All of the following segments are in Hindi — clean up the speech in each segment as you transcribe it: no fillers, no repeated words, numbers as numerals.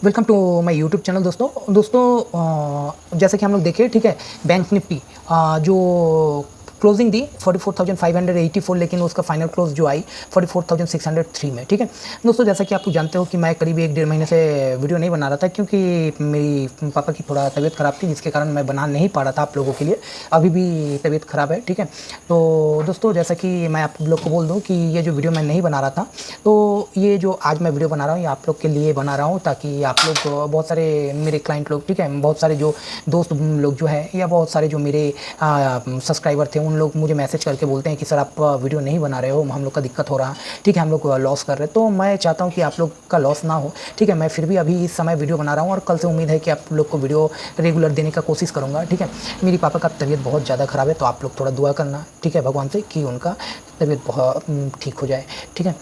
Welcome to my YouTube channel. दोस्तों जैसे कि हम लोग देखें, ठीक है, बैंक निफ्टी जो क्लोजिंग दी 44,584, लेकिन उसका फाइनल क्लोज जो आई 44,603 में। ठीक है दोस्तों, जैसा कि आप जानते हो कि मैं करीब 1-1.5 महीने से वीडियो नहीं बना रहा था, क्योंकि मेरी पापा की थोड़ा तबीयत ख़राब थी, जिसके कारण मैं बना नहीं पा रहा था आप लोगों के लिए। अभी भी तबीयत ख़राब है। ठीक है, तो दोस्तों जैसा कि मैं आप लोग को बोल दूँ कि ये जो वीडियो मैं नहीं बना रहा था, तो ये जो आज मैं वीडियो बना रहा हूँ ये आप लोग के लिए बना रहा हूँ, ताकि आप लोग बहुत सारे मेरे क्लाइंट लोग, ठीक है, बहुत सारे जो दोस्त लोग जो है, या बहुत सारे जो मेरे सब्सक्राइबर थे, उन लोग मुझे मैसेज करके बोलते हैं कि सर आप वीडियो नहीं बना रहे हो, हम लोग का दिक्कत हो रहा है, ठीक है, हम लोग लॉस कर रहे हैं। तो मैं चाहता हूँ कि आप लोग का लॉस ना हो। ठीक है, मैं फिर भी अभी इस समय वीडियो बना रहा हूँ, और कल से उम्मीद है कि आप लोग को वीडियो रेगुलर देने का कोशिश करूँगा। ठीक है, मेरी पापा का तबीयत बहुत ज़्यादा ख़राब है, तो आप लोग थोड़ा दुआ करना, ठीक है, भगवान से कि उनका तबीयत बहुत ठीक हो जाए। ठीक है,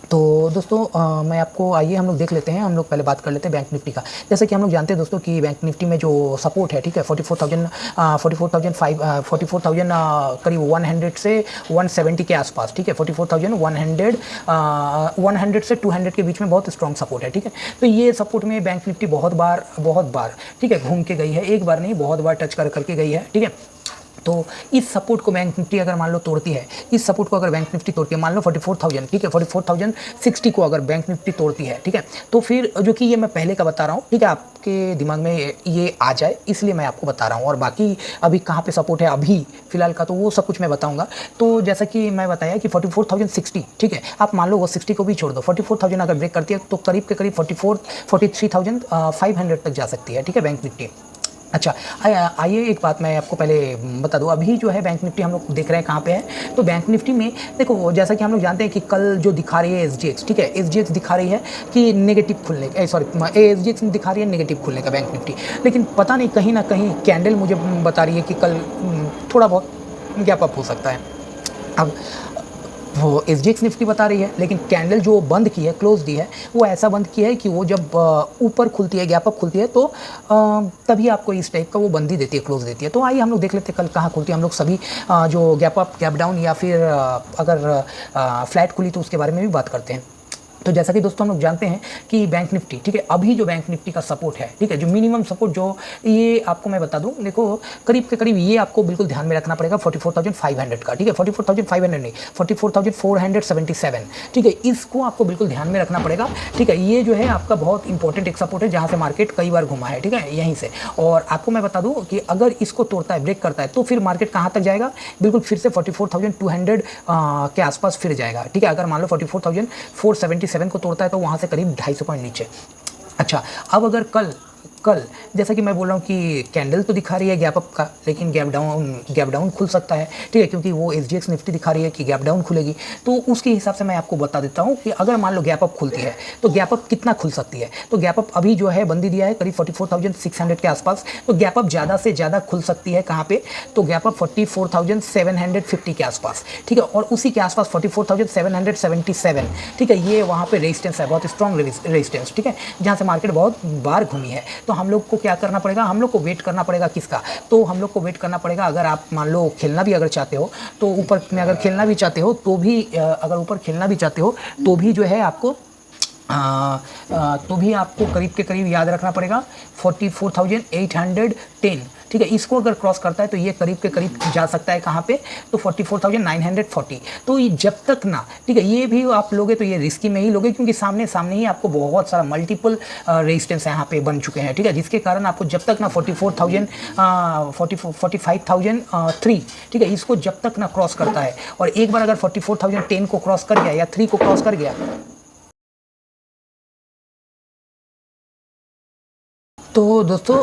तो दोस्तों मैं आपको, आइए हम लोग देख लेते हैं, हम लोग पहले बात कर लेते हैं बैंक निफ्टी का। जैसे कि हम लोग जानते हैं दोस्तों कि बैंक निफ्टी में जो सपोर्ट है, ठीक है, 44,000 करीब 100 से 170 के आसपास। ठीक है, 100 से 200 के बीच में बहुत स्ट्रॉन्ग सपोर्ट है। ठीक है, तो ये सपोर्ट में बैंक निफ्टी बहुत बार ठीक है घूम के गई है, एक बार नहीं बहुत बार टच करके गई है। ठीक है, तो इस सपोर्ट को बैंक निफ्टी अगर मान लो तोड़ती है, इस सपोर्ट को अगर बैंक निफ्टी तोड़ती है, मान लो 44,000, ठीक है, 44,060 को अगर बैंक निफ्टी तोड़ती है, ठीक है, तो फिर जो कि ये मैं पहले का बता रहा हूँ, ठीक है, आपके दिमाग में ये आ जाए इसलिए मैं आपको बता रहा हूँ। और बाकी अभी कहाँ पे सपोर्ट है अभी फिलहाल का, तो वो सब कुछ मैं बताऊँगा। तो जैसा कि मैं बताया कि 44,060, ठीक है, आप मान लो वो 60 को भी छोड़ दो, 44,000 अगर ब्रेक करती है तो करीब के करीब 43,500 तक जा सकती है। ठीक है, बैंक निफ्टी। अच्छा, आइए एक बात मैं आपको पहले बता दूं, अभी जो है बैंक निफ्टी हम लोग देख रहे हैं कहाँ पे है। तो बैंक निफ्टी में देखो, जैसा कि हम लोग जानते हैं कि कल जो दिखा रही है एसजीएक्स, ठीक है, एसजीएक्स दिखा रही है कि नेगेटिव खुलने का, सॉरी, एसजीएक्स दिखा रही है नेगेटिव खुलने का बैंक निफ्टी, लेकिन पता नहीं कहीं ना कहीं कैंडल मुझे बता रही है कि कल थोड़ा बहुत गैप अप हो सकता है। अब वो एसजीएक्स निफ्टी बता रही है, लेकिन कैंडल जो बंद की है, क्लोज दी है, वो ऐसा बंद की है कि वो जब ऊपर खुलती है, गैप अप खुलती है, तो तभी आपको इस टाइप का वो बंदी देती है, क्लोज देती है। तो आइए हम लोग देख लेते हैं कल कहाँ खुलती है। हम लोग सभी जो गैप अप, गैप डाउन, या फिर अगर फ्लैट खुली तो उसके बारे में भी बात करते हैं। तो जैसा कि दोस्तों हम लोग जानते हैं कि बैंक निफ्टी, ठीक है, अभी जो बैंक निफ्टी का सपोर्ट है, ठीक है, जो मिनिमम सपोर्ट जो ये आपको मैं बता दूं, देखो करीब के करीब ये आपको बिल्कुल ध्यान में रखना पड़ेगा 44,500 का। ठीक है, 44,500 नहीं, 44,477। ठीक है, इसको आपको बिल्कुल ध्यान में रखना पड़ेगा। ठीक है, ये जो है आपका बहुत इंपॉर्टेंट एक सपोर्ट है, जहाँ से मार्केट कई बार घुमा है। ठीक है, यहीं से। और आपको मैं बता दूँ कि अगर इसको तोड़ता है, ब्रेक करता है, तो फिर मार्केट कहाँ तक जाएगा, बिल्कुल फिर से 44,200 के आसपास फिर जाएगा। ठीक है, अगर मान लो 44,477 को तोड़ता है तो वहाँ से करीब 250 पॉइंट नीचे। अच्छा, अब अगर कल जैसा कि मैं बोल रहा हूँ कि कैंडल तो दिखा रही है गैप अप का, लेकिन गैप डाउन खुल सकता है। ठीक है, क्योंकि वो एसजीएक्स निफ्टी दिखा रही है कि गैप डाउन खुलेगी। तो उसके हिसाब से मैं आपको बता देता हूँ कि अगर मान लो गैप अप खुलती है तो गैप अप कितना खुल सकती है। तो गैप अप अभी जो है बंदी दिया है करीब 44,600 के आसपास, तो गैप अप ज़्यादा से ज़्यादा खुल सकती है कहाँ पे, तो गैप अप 44,750 के आसपास। ठीक है, और उसी के आसपास 44,777, ठीक है, ये वहाँ पे रेजिस्टेंस है, बहुत स्ट्रॉन्ग रेजिस्टेंस। ठीक है, जहाँ से मार्केट बहुत बार घूमी है। तो हम लोग को क्या करना पड़ेगा, हम लोग को वेट करना पड़ेगा किसका, तो हम लोग को वेट करना पड़ेगा, अगर आप मान लो खेलना भी अगर चाहते हो, तो ऊपर में अगर खेलना भी चाहते हो तो भी अगर ऊपर खेलना भी चाहते हो तो भी जो है आपको तो भी आपको करीब के करीब याद रखना पड़ेगा 44,810। ठीक है, इसको अगर क्रॉस करता है तो ये करीब के करीब जा सकता है कहाँ पे, तो 44,940। तो ये जब तक ना, ठीक है, ये भी आप लोगे तो ये रिस्की में ही लोगे, क्योंकि सामने ही आपको बहुत सारा मल्टीपल रेजिस्टेंस यहाँ पे बन चुके हैं। ठीक है, जिसके कारण आपको जब तक ना 45,003, ठीक है, इसको जब तक ना क्रॉस करता है, और एक बार अगर 44,010 को क्रॉस कर गया या 3 को क्रॉस कर गया, तो दोस्तों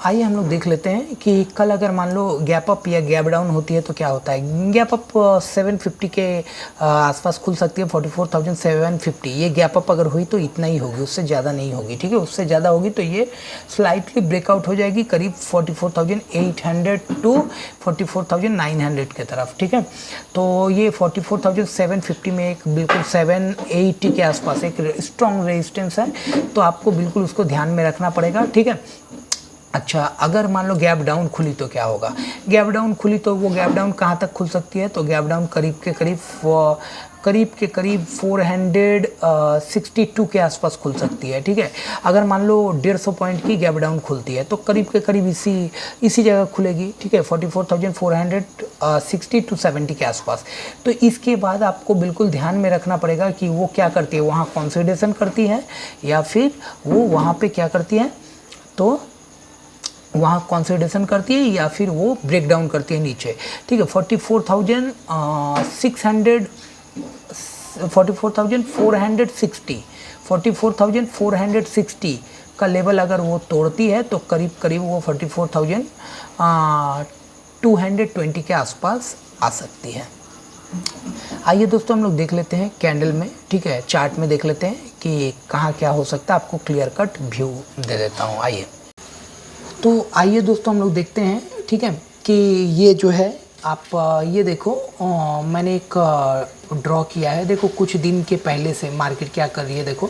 आइए हम लोग देख लेते हैं कि कल अगर मान लो गैप अप या गैप डाउन होती है तो क्या होता है। गैप अप 750 के आसपास खुल सकती है, 44,750। ये गैप अप अगर हुई तो इतना ही होगी, उससे ज़्यादा नहीं होगी। ठीक है, उससे ज़्यादा होगी तो ये स्लाइटली ब्रेकआउट हो जाएगी करीब 44,800 टू 44,900 की तरफ। ठीक है, तो ये 44,750 में एक बिल्कुल 780 के आसपास एक स्ट्रॉन्ग रेजिस्टेंस है, तो आपको बिल्कुल उसको ध्यान में रखना पड़ेगा। ठीक है, अच्छा, अगर मान लो गैप डाउन खुली तो क्या होगा। गैप डाउन खुली तो वो गैप डाउन कहाँ तक खुल सकती है, तो गैप डाउन करीब के करीब करीब के करीब 462 के आसपास खुल सकती है, ठीक है। अगर मान लो 150 पॉइंट की गैप डाउन खुलती है तो करीब के करीब इसी जगह खुलेगी, ठीक है, 44,460 टू 70 के आसपास। तो इसके बाद आपको बिल्कुल ध्यान में रखना पड़ेगा कि वो क्या करती है, वहाँ कंसोलिडेशन करती है या फिर वो वहाँ पे क्या करती है, तो वहाँ कंसोलिडेशन करती है या फिर वो ब्रेक डाउन करती है नीचे, ठीक है। 44,460 का लेवल अगर वो तोड़ती है तो करीब करीब वो 44,220 के आसपास आ सकती है। आइए दोस्तों हम लोग देख लेते हैं कैंडल में, ठीक है, चार्ट में देख लेते हैं कि कहाँ क्या हो सकता है। आपको क्लियर कट व्यू दे देता हूँ। आइए तो आइए दोस्तों हम लोग देखते हैं, ठीक है, कि ये जो है आप ये देखो, मैंने एक ड्रॉ किया है। देखो कुछ दिन के पहले से मार्केट क्या कर रही है, देखो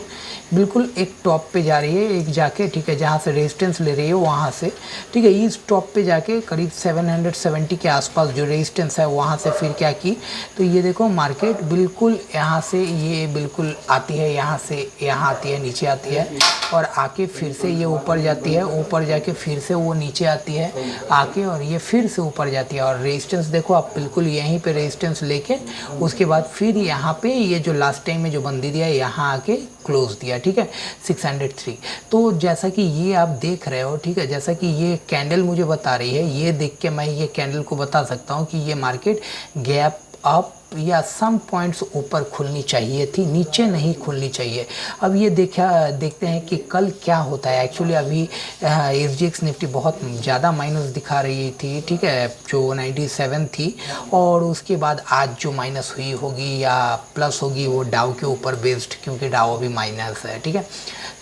बिल्कुल एक टॉप पे जा रही है, एक जाके, ठीक है, जहाँ से रेजिस्टेंस ले रही है वहाँ से, ठीक है, इस टॉप पे जाके करीब 770 के आसपास जो रेजिस्टेंस है वहाँ से फिर क्या की, तो ये देखो मार्केट बिल्कुल यहाँ से ये बिल्कुल आती है, यहाँ से यहाँ आती है, नीचे आती है और आके फिर से ये ऊपर जाती है, ऊपर जाके फिर से वो नीचे आती है आके और ये फिर से ऊपर जाती है। और रेजिस्टेंस देखो आप बिल्कुल यहीं पे रेजिस्टेंस लेके उसके बाद फिर यहाँ पे ये जो लास्ट टाइम में जो बंदी दिया यहाँ आके क्लोज दिया, ठीक है, 603। तो जैसा कि ये आप देख रहे हो, ठीक है, जैसा कि ये कैंडल मुझे बता रही है, ये देख के मैं ये कैंडल को बता सकता हूँ कि ये मार्केट गैप अप या सम पॉइंट्स ऊपर खुलनी चाहिए थी, नीचे नहीं खुलनी चाहिए। अब ये देखते हैं कि कल क्या होता है। एक्चुअली अभी SGX निफ्टी बहुत ज़्यादा माइनस दिखा रही थी, ठीक है, जो 97 थी, और उसके बाद आज जो माइनस हुई होगी या प्लस होगी वो डाउ के ऊपर बेस्ड, क्योंकि डाउ अभी माइनस है, ठीक है।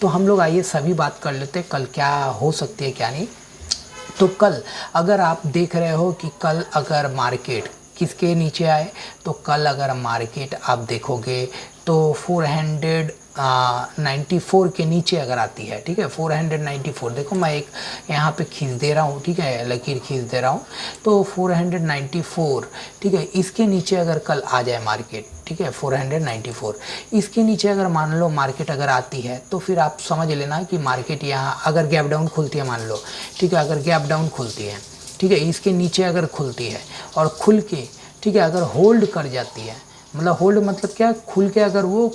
तो हम लोग आइए सभी बात कर लेते हैं कल क्या हो सकती है क्या नहीं। तो कल अगर आप देख रहे हो कि कल अगर मार्केट किसके नीचे आए, तो कल अगर मार्केट आप देखोगे तो 494 के नीचे अगर आती है, ठीक है, 494, देखो मैं एक यहाँ पे खींच दे रहा हूँ, ठीक है, लकीर खींच दे रहा हूँ, तो 494, ठीक है, इसके नीचे अगर कल आ जाए मार्केट, ठीक है, 494 इसके नीचे अगर मान लो मार्केट अगर आती है तो फिर आप समझ लेना कि मार्केट यहाँ अगर गैप डाउन खुलती है, मान लो, ठीक है, अगर गैप डाउन खुलती है, ठीक है, इसके नीचे अगर खुलती है और खुल के, ठीक है, अगर होल्ड कर जाती है, मतलब होल्ड मतलब क्या, खुल के अगर वो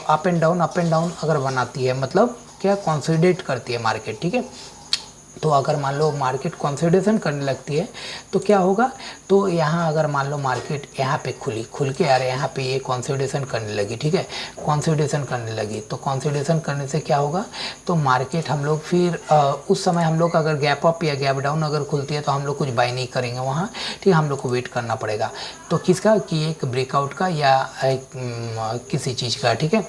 अप एंड डाउन अगर बनाती है, मतलब क्या, कंसोलिडेट करती है मार्केट, ठीक है। तो अगर मान लो मार्केट कंसोलिडेशन करने लगती है तो क्या होगा, तो यहाँ अगर मान लो मार्केट यहाँ पे खुल के यार यहाँ पे ये कंसोलिडेशन करने लगी, ठीक है, कंसोलिडेशन करने लगी, तो कंसोलिडेशन करने से क्या होगा, तो मार्केट हम लोग फिर उस समय हम लोग अगर गैप अप या गैप डाउन अगर खुलती है तो हम लोग कुछ बाय नहीं करेंगे वहाँ, ठीक है, हम लोग को वेट करना पड़ेगा। तो किसका, कि एक ब्रेकआउट का या किसी चीज़ का, ठीक है,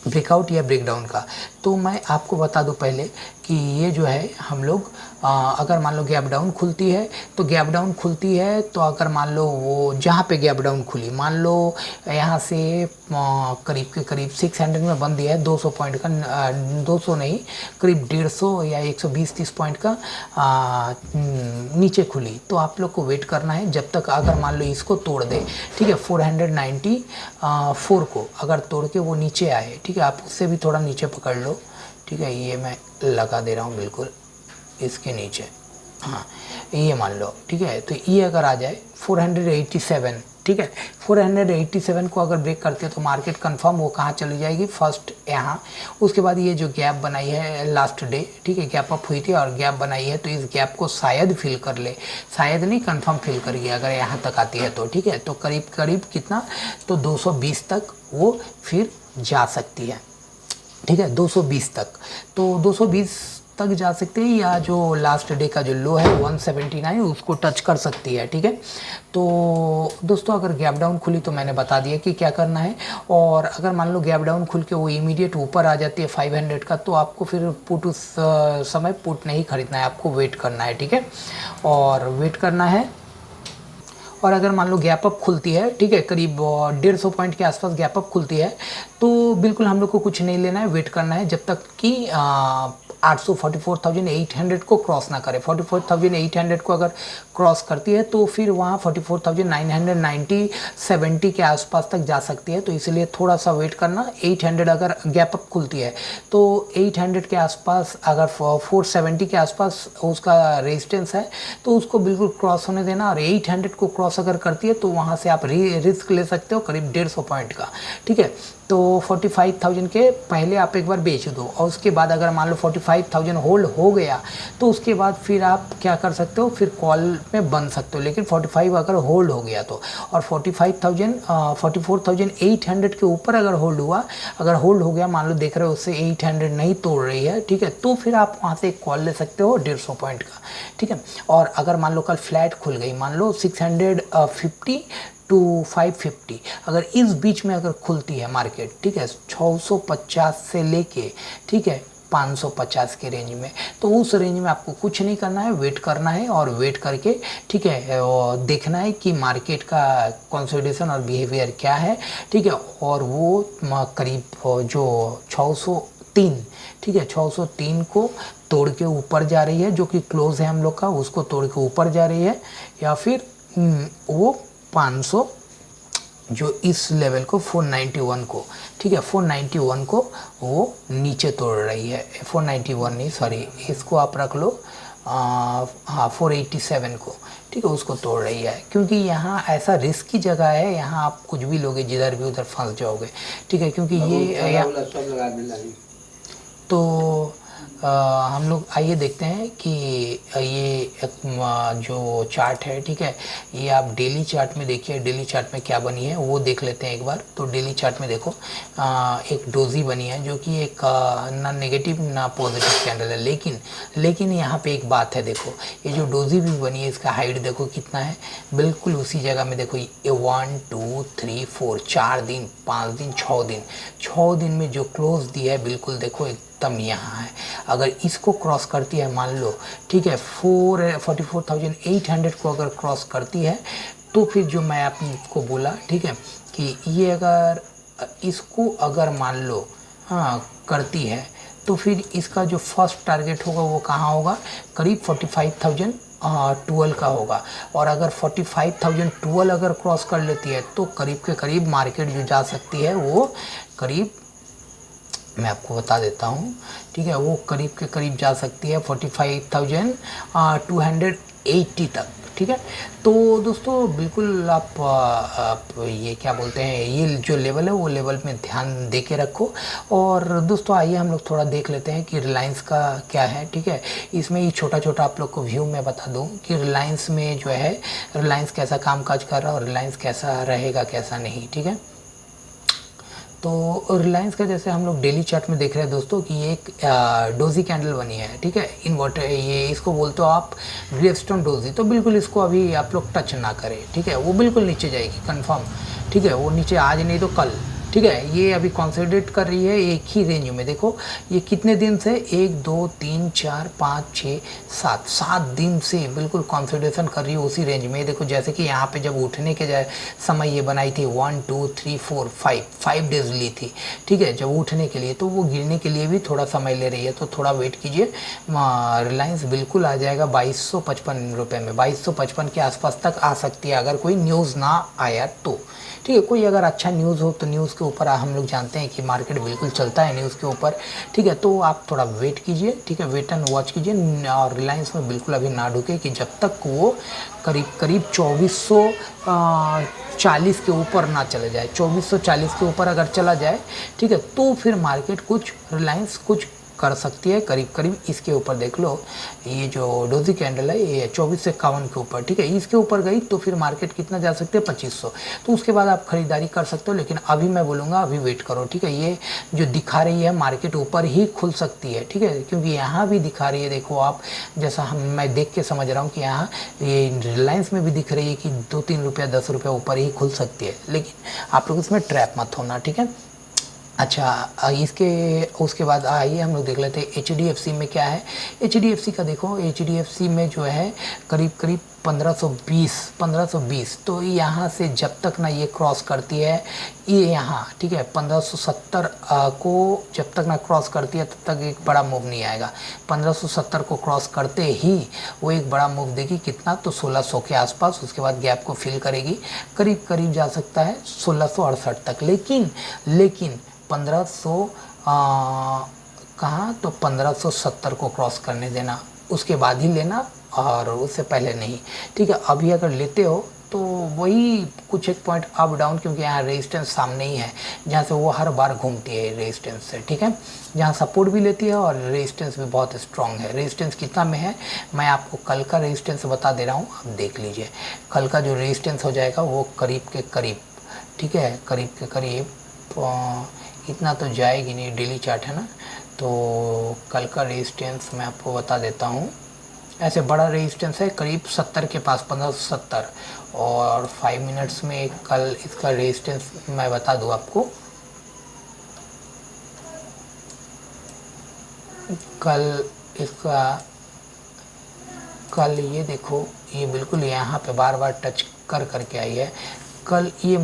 ब्रेकआउट या ब्रेकडाउन का। तो मैं आपको बता दूं पहले कि ये जो है हम लोग अगर मान लो गैप डाउन खुलती है तो गैप डाउन खुलती है, तो अगर मान लो वो जहाँ पे गैप डाउन खुली, मान लो यहाँ से करीब के करीब 600 में बंद दिया है, 200 पॉइंट का, 200 नहीं, करीब 150 या 120-30 पॉइंट का नीचे खुली, तो आप लोग को वेट करना है जब तक, अगर मान लो इसको तोड़ दे, ठीक है, 494 को अगर तोड़ के वो नीचे आए, ठीक है, आप उससे भी थोड़ा नीचे पकड़ लो, ठीक है, ये मैं लगा दे रहा हूँ बिल्कुल इसके नीचे, हाँ, ये मान लो, ठीक है, तो ये अगर आ जाए 487, ठीक है, 487 को अगर ब्रेक करते हैं तो मार्केट कंफर्म वो कहाँ चली जाएगी, फर्स्ट यहाँ, उसके बाद ये जो गैप बनाई है लास्ट डे, ठीक है, गैप अप हुई थी और गैप बनाई है, तो इस गैप को शायद फिल कर ले, शायद नहीं कंफर्म फिल करिए अगर यहाँ तक आती है तो, ठीक है, तो करीब करीब कितना, तो 220 तक वो फिर जा सकती है, ठीक है, 220 तक, तो 220 तक जा सकते हैं, या जो लास्ट डे का जो लो है 179 उसको टच कर सकती है, ठीक है। तो दोस्तों अगर गैप डाउन खुली तो मैंने बता दिया कि क्या करना है, और अगर मान लो गैप डाउन खुल के वो इमीडिएट ऊपर आ जाती है 500 का, तो आपको फिर पुट उस समय पुट नहीं खरीदना है, आपको वेट करना है, ठीक है, और वेट करना है। और अगर मान लो गैप अप खुलती है, ठीक है, करीब 150 पॉइंट के आसपास गैप अप खुलती है, तो बिल्कुल हम लोग को कुछ नहीं लेना है, वेट करना है जब तक कि 44,800 को क्रॉस ना करे। 44,800 को अगर क्रॉस करती है तो फिर वहाँ 44,990 70 के आसपास तक जा सकती है। तो इसलिए थोड़ा सा वेट करना। 800 अगर गैप अप खुलती है तो 800 के आसपास, अगर 470 के आसपास उसका रेजिस्टेंस है तो उसको बिल्कुल क्रॉस होने देना। और 800 को क्रॉस अगर करती है तो वहाँ से आप रिस्क ले सकते हो करीब 150 पॉइंट का, ठीक है। तो 45,000 के पहले आप एक बार बेच दो और उसके बाद अगर मान लो 45,000 होल्ड हो गया तो उसके बाद फिर आप क्या कर सकते हो, फिर कॉल में बन सकते हो। लेकिन 45 अगर होल्ड हो गया तो, और 44,800 के ऊपर अगर होल्ड हुआ, अगर होल्ड हो गया, मान लो देख रहे हो उससे 800 नहीं तोड़ रही है, ठीक है, तो फिर आप वहाँ से एक कॉल ले सकते हो 150 पॉइंट का, ठीक है। और अगर मान लो कल फ्लैट खुल गई, मान लो 650 टू 550, अगर इस बीच में अगर खुलती है मार्केट, ठीक है, 650 से लेके, ठीक है, 550 के रेंज में, तो उस रेंज में आपको कुछ नहीं करना है, वेट करना है। और वेट करके, ठीक है, देखना है कि मार्केट का कंसोलिडेशन और बिहेवियर क्या है, ठीक है। और वो करीब जो 603, ठीक है, 603 को तोड़ के ऊपर जा रही है, जो कि क्लोज है हम लोग का, उसको तोड़ के ऊपर जा रही है, या फिर वो 500 जो इस लेवल को 491 को, ठीक है, 491 को वो नीचे तोड़ रही है। 491 नहीं, सॉरी, इसको आप रख लो, हाँ 487 को, ठीक है, उसको तोड़ रही है। क्योंकि यहाँ ऐसा रिस्क की जगह है, यहाँ आप कुछ भी लोगे जिधर भी उधर फंस जाओगे, ठीक है। क्योंकि ये तो हम लोग आइए देखते हैं कि ये जो चार्ट है, ठीक है, ये आप डेली चार्ट में देखिए, डेली चार्ट में क्या बनी है वो देख लेते हैं एक बार। तो डेली चार्ट में देखो एक डोजी बनी है जो कि एक ना नेगेटिव ना पॉजिटिव कैंडल है। लेकिन यहाँ पे एक बात है, देखो ये जो डोजी भी बनी है इसका हाइट देखो कितना है, बिल्कुल उसी जगह में। देखो ये 1 2 3 4 4 दिन 5 दिन 6 दिन में जो क्लोज दिया है, बिल्कुल देखो एकदम यहाँ है। अगर इसको क्रॉस करती है मान लो, ठीक है, 44,800 को अगर क्रॉस करती है तो फिर जो मैं आपको बोला, ठीक है, कि ये अगर इसको अगर मान लो करती है तो फिर इसका जो फर्स्ट टारगेट होगा वो कहाँ होगा, करीब 45,012 का होगा। और अगर 45,012 अगर क्रॉस कर लेती है तो करीब के करीब मार्केट जो जा सकती है वो करीब, मैं आपको बता देता हूँ, ठीक है, वो करीब के करीब जा सकती है 45,280 तक, ठीक है। तो दोस्तों बिल्कुल आप ये क्या बोलते हैं, ये जो लेवल है वो लेवल में ध्यान दे के रखो। और दोस्तों आइए हम लोग थोड़ा देख लेते हैं कि रिलायंस का क्या है, ठीक है। इसमें ही छोटा छोटा आप लोग को व्यू मैं बता दूं कि रिलायंस में जो है, रिलायंस कैसा कामकाज कर रहा है और रिलायंस कैसा रहेगा कैसा नहीं, ठीक है। तो रिलायंस का जैसे हम लोग डेली चार्ट में देख रहे हैं दोस्तों कि ये एक डोजी कैंडल बनी है, ठीक है, इन्वर्टर, ये इसको बोलते हो आप ग्लेवस्टोन डोजी। तो बिल्कुल इसको अभी आप लोग टच ना करें, ठीक है, वो बिल्कुल नीचे जाएगी कंफर्म, ठीक है, वो नीचे आज नहीं तो कल, ठीक है। ये अभी कंसोलिडेट कर रही है एक ही रेंज में। देखो ये कितने दिन से, 1 2 3 4 5 6 7 दिन से बिल्कुल कंसोलिडेशन कर रही है उसी रेंज में। देखो जैसे कि यहाँ पे जब उठने के समय ये बनाई थी 1 2 3 4 5 डेज ली थी, ठीक है, जब उठने के लिए, तो वो गिरने के लिए भी थोड़ा समय ले रही है। तो थोड़ा वेट कीजिए, रिलायंस बिल्कुल आ जाएगा 2255 रुपये में, 2255 के आसपास तक आ सकती है अगर कोई न्यूज़ ना आया तो, ठीक है। कोई अगर अच्छा न्यूज़ हो तो न्यूज़ के ऊपर हम लोग जानते हैं कि मार्केट बिल्कुल चलता है न्यूज़ के ऊपर, ठीक है। तो आप थोड़ा वेट कीजिए, ठीक है, वेट एंड वॉच कीजिए। और रिलायंस में बिल्कुल अभी ना ढुके कि जब तक वो करीब 2440 के ऊपर ना चले जाए। 2440 के ऊपर अगर चला जाए, ठीक है, तो फिर मार्केट कुछ, रिलायंस कुछ कर सकती है करीब इसके ऊपर। देख लो ये जो डोजी कैंडल है ये 2451 के ऊपर, ठीक है, इसके ऊपर गई तो फिर मार्केट कितना जा सकते हैं 2500, तो उसके बाद आप खरीदारी कर सकते हो। लेकिन अभी मैं बोलूँगा अभी वेट करो, ठीक है। ये जो दिखा रही है मार्केट ऊपर ही खुल सकती है, ठीक है, क्योंकि यहाँ भी दिखा रही है, देखो आप, जैसा मैं देख के समझ रहा हूँ कि यहाँ ये रिलायंस में भी दिख रही है कि 2-3 रुपया 10 रुपया ऊपर ही खुल सकती है। लेकिन आप लोग इसमें ट्रैप मत होना, ठीक है। अच्छा, इसके उसके बाद आइए हम लोग देख लेते हैं HDFC में क्या है। HDFC का देखो, HDFC में जो है करीब करीब 1520 तो यहाँ से जब तक ना ये क्रॉस करती है, ये यहाँ ठीक है 1570 को जब तक ना क्रॉस करती है तब तक एक बड़ा मूव नहीं आएगा। 1570 को क्रॉस करते ही वो एक बड़ा मूव देगी, कितना तो 1600 के आसपास। उसके बाद गैप को फिल करेगी, करीब करीब जा सकता है 1668 तक। लेकिन 1500 कहाँ तो 1570 को क्रॉस करने देना, उसके बाद ही लेना और उससे पहले नहीं, ठीक है। अभी अगर लेते हो तो वही कुछ एक पॉइंट अप डाउन, क्योंकि यहाँ रेजिस्टेंस सामने ही है जहाँ से वो हर बार घूमती है रेजिस्टेंस से, ठीक है। जहाँ सपोर्ट भी लेती है और रेजिस्टेंस भी बहुत स्ट्रांग है। रेजिस्टेंस कितना में है मैं आपको कल का रेजिस्टेंस बता दे रहा हूँ, आप देख लीजिए। कल का जो रेजिस्टेंस हो जाएगा वो करीब के करीब, ठीक है, करीब के करीब इतना तो जाएगी नहीं, डेली चार्ट है ना। तो कल का रेजिस्टेंस मैं आपको बता देता हूँ। ऐसे बड़ा रेजिस्टेंस है करीब 70 के पास, 1570। और 5 मिनट्स में कल इसका रेजिस्टेंस मैं बता दूँ आपको। कल इसका कल ये देखो, ये बिल्कुल यहाँ पे बार बार टच करके आई है। कल ये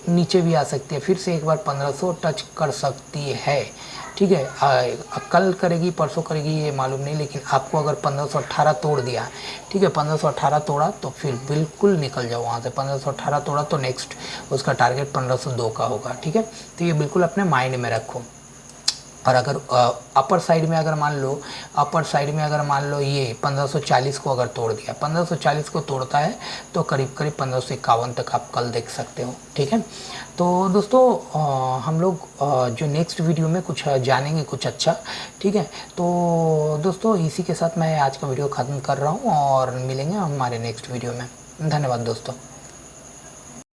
नीचे भी आ सकती है, फिर से एक बार 1500 टच कर सकती है, ठीक है। कल करेगी परसों करेगी ये मालूम नहीं, लेकिन आपको अगर 1518 तोड़ दिया, ठीक है, 1518 तोड़ा तो फिर बिल्कुल निकल जाओ वहाँ से। 1518 तोड़ा तो नेक्स्ट उसका टारगेट 1502 का होगा, ठीक है। तो ये बिल्कुल अपने माइंड में रखो। और अगर अपर साइड में अगर मान लो ये 1540 को अगर तोड़ दिया, 1540 को तोड़ता है तो करीब करीब 1551 तक आप कल देख सकते हो, ठीक है। तो दोस्तों हम लोग जो नेक्स्ट वीडियो में कुछ जानेंगे कुछ अच्छा, ठीक है। तो दोस्तों इसी के साथ मैं आज का वीडियो ख़त्म कर रहा हूँ और मिलेंगे हमारे नेक्स्ट वीडियो में। धन्यवाद दोस्तों।